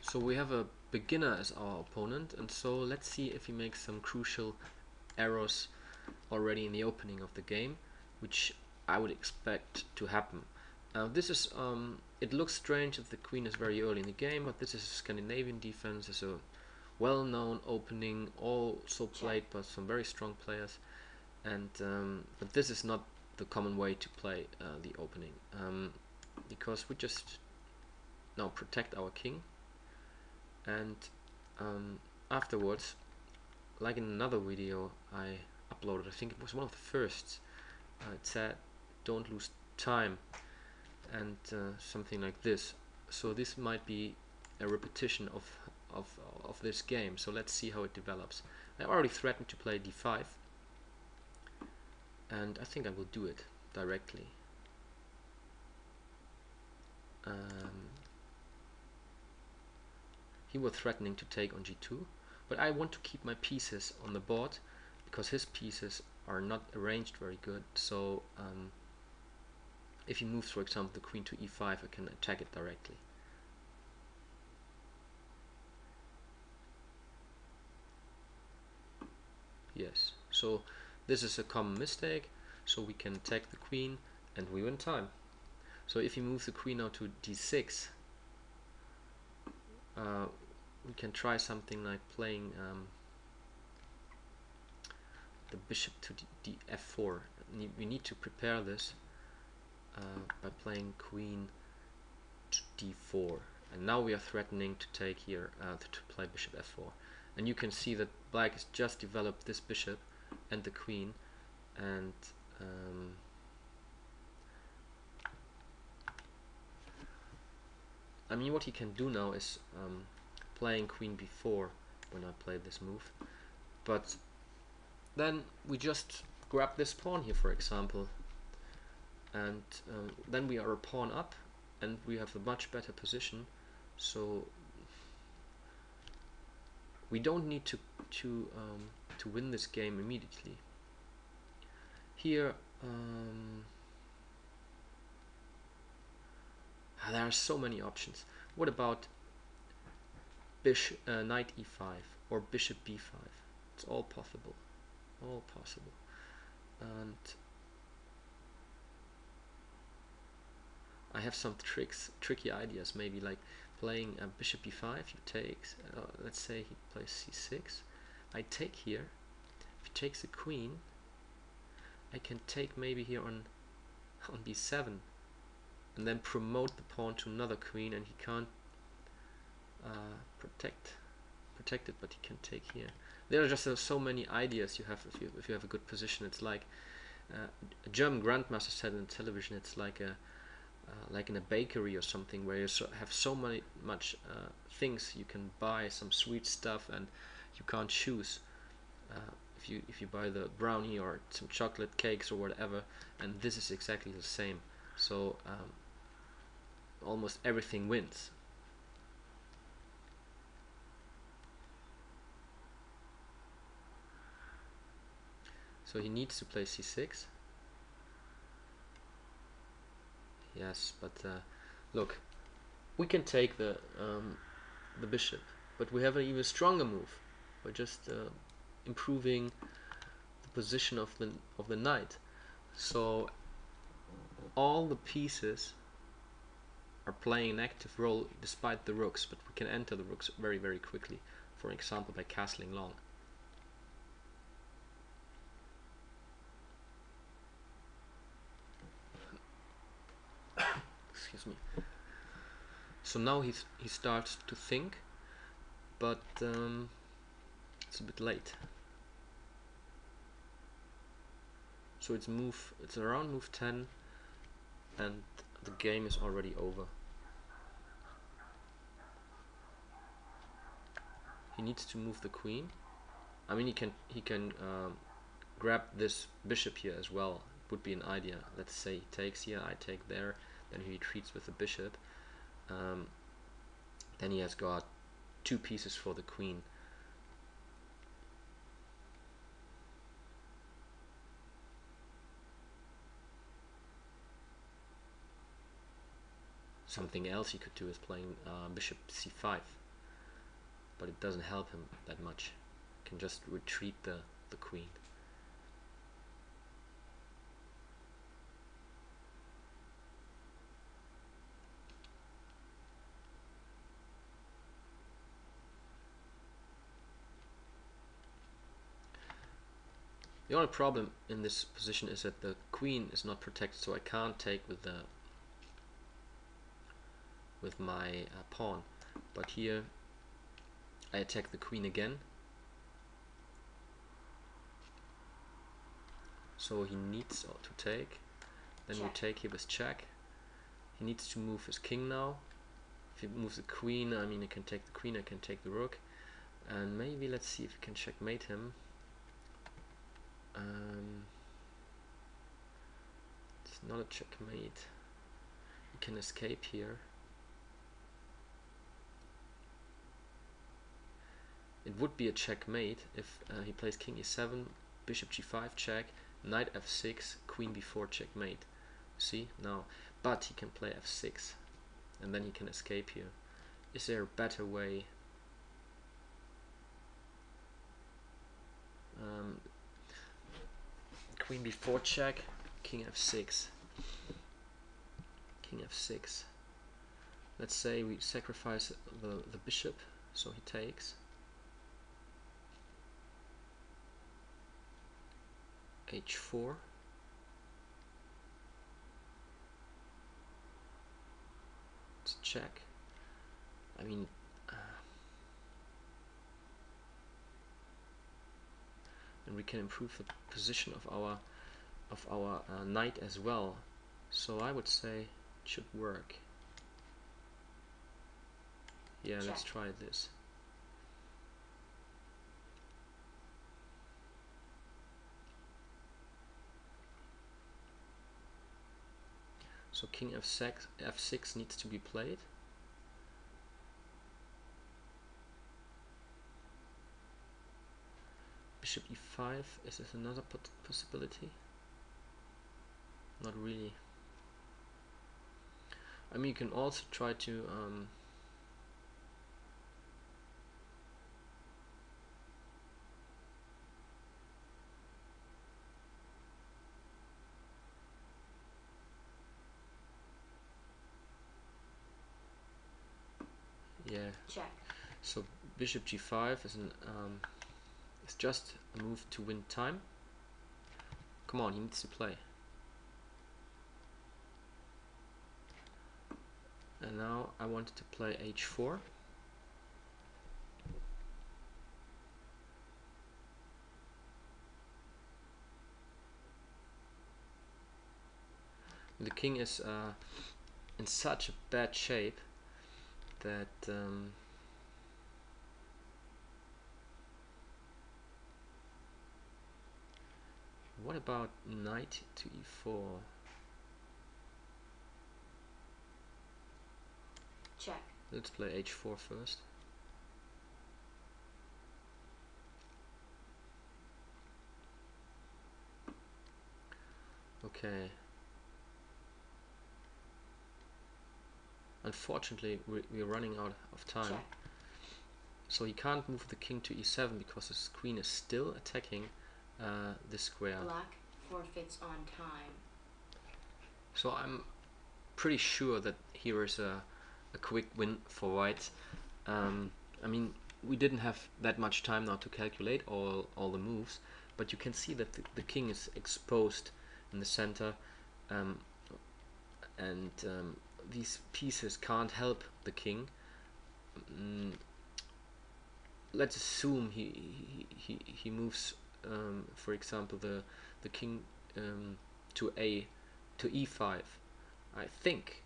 So we have a beginner as our opponent, and so let's see if he makes some crucial errors already in the opening of the game, which I would expect to happen. This is it looks strange that the queen is very early in the game, but this is a Scandinavian defense. It's a well-known opening, also played by some very strong players, and but this is not the common way to play the opening, because we just now protect our king, and afterwards, like in another video I uploaded, I think it was one of the first, it said don't lose time, and something like this. So this might be a repetition of this game, so let's see how it develops. I already threatened to play d5, and I think I will do it directly. He was threatening to take on g2, but I want to keep my pieces on the board because his pieces are not arranged very good. So if he moves, for example, the queen to e5, I can attack it directly. Yes, so this is a common mistake, so we can attack the queen and we win time. So if you move the queen now to d6, we can try something like playing the bishop to f4. We need to prepare this by playing queen to d4, and now we are threatening to take here to play bishop f4, and you can see that black has just developed this bishop and the queen, and I mean, what he can do now is playing queen b4 when I play this move, but then we just grab this pawn here, for example, and then we are a pawn up and we have a much better position, so we don't need to win this game immediately. Here there are so many options. What about knight e5 or bishop b5? It's all possible, all possible. And I have some tricky ideas, maybe like playing bishop e5. He takes, let's say he plays c6. I take here. If he takes the queen, I can take maybe here on b7, and then promote the pawn to another queen, and he can't protect it, but he can take here. There are just so many ideas you have if you have a good position. It's like a German grandmaster said on television. It's like in a bakery or something, where you have so much things you can buy, some sweet stuff, and you can't choose. If you buy the brownie or some chocolate cakes or whatever, and this is exactly the same. So almost everything wins. So he needs to play c6. Yes, but look, we can take the bishop, but we have an even stronger move. We're just improving the position of the knight. So all the pieces are playing an active role despite the rooks, but we can enter the rooks very, very quickly. For example, by castling long. Excuse me. So now he starts to think, but it's a bit late. So it's around move 10, and the game is already over. He needs to move the queen. I mean, he can grab this bishop here as well. It would be an idea. Let's say he takes here, I take there, then he retreats with the bishop. Then he has got 2 pieces for the queen. Something else you could do is playing bishop c5. but it doesn't help him that much. You can just retreat the queen. The only problem in this position is that the queen is not protected, so I can't take with my pawn. But here I attack the queen again, so he needs to take. Then check. We take here with check. He needs to move his king now. If he moves the queen, I mean, I can take the queen, I can take the rook, and maybe let's see if we can checkmate him. It's not a checkmate. He can escape here. It would be a checkmate if he plays king e7, bishop g5 check, knight f6, queen b4 checkmate. See now, but he can play f6, and then he can escape here. Is there a better way? Queen b4 check, king f6, king f6. Let's say we sacrifice the bishop, so he takes. h4. It's check. I mean, and we can improve the position of our knight as well. So I would say it should work. Yeah, check. Let's try this. So king f6 needs to be played. Bishop e5, is this another possibility? Not really. I mean, you can also try to yeah. Check. So bishop g5 is it's just a move to win time. Come on, he needs to play. And now I wanted to play h4. The king is in such a bad shape that what about knight to e4? Check. Let's play h4 first. Okay. Unfortunately, we're running out of time. Check. So he can't move the king to e7 because his queen is still attacking this square. Black forfeits on time. So I'm pretty sure that here is a quick win for white. I mean, we didn't have that much time now to calculate all the moves, but you can see that the king is exposed in the center, and these pieces can't help the king. Let's assume he moves, for example, the king to e5. I think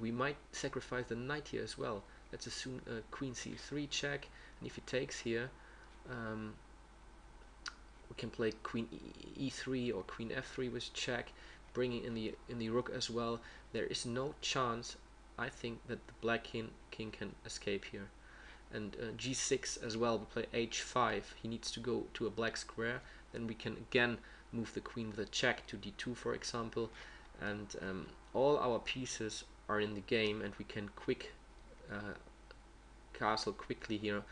we might sacrifice the knight here as well. Let's assume queen c3 check, and if he takes here, we can play queen e3 or queen f3 with check, bringing in the rook as well. There is no chance, I think, that the black king can escape here. And g6 as well. We play h5. He needs to go to a black square. Then we can again move the queen with a check to d2, for example. And castle quickly here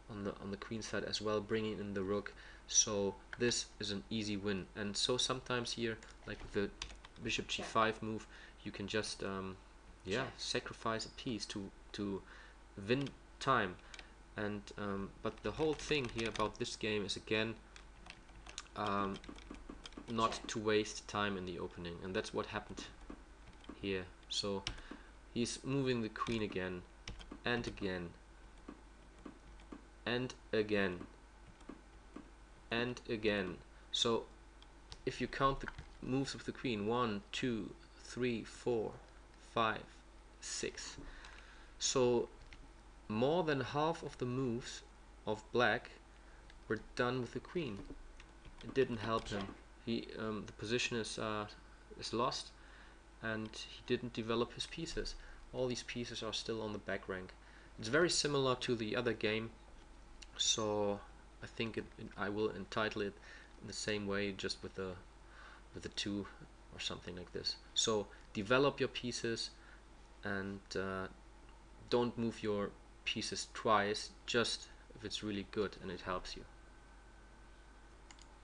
on the queen side as well, bringing in the rook. So this is an easy win. And so sometimes here, like with the bishop g5 move, you can just sacrifice a piece to win time. And but the whole thing here about this game is again not to waste time in the opening, and that's what happened here. So he's moving the queen again and again and again and again. So if you count the moves of the queen, 1, 2, 3, 4, 5, 6. So more than half of the moves of black were done with the queen. It didn't help him. The position is lost, and he didn't develop his pieces. All these pieces are still on the back rank. It's very similar to the other game, so I think I will entitle it in the same way, just with the 2 or something like this. So develop your pieces, and don't move your pieces twice, just if it's really good and it helps you.